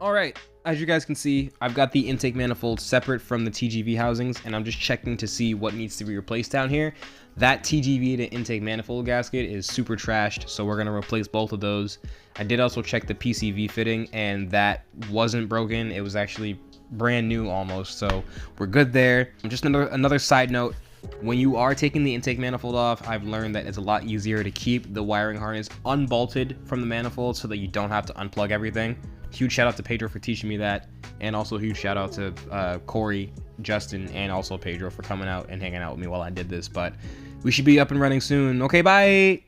All right, as you guys can see, I've got the intake manifold separate from the TGV housings, and I'm just checking to see what needs to be replaced down here. That TGV to intake manifold gasket is super trashed, so we're gonna replace both of those. I did also check the PCV fitting, and that wasn't broken. It was actually brand new almost, so we're good there. Just another side note, when you are taking the intake manifold off, I've learned that it's a lot easier to keep the wiring harness unbolted from the manifold so that you don't have to unplug everything. Huge shout out to Pedro for teaching me that, and also huge shout out to Corey, Justin, and also Pedro for coming out and hanging out with me while I did this. But we should be up and running soon. Okay, bye.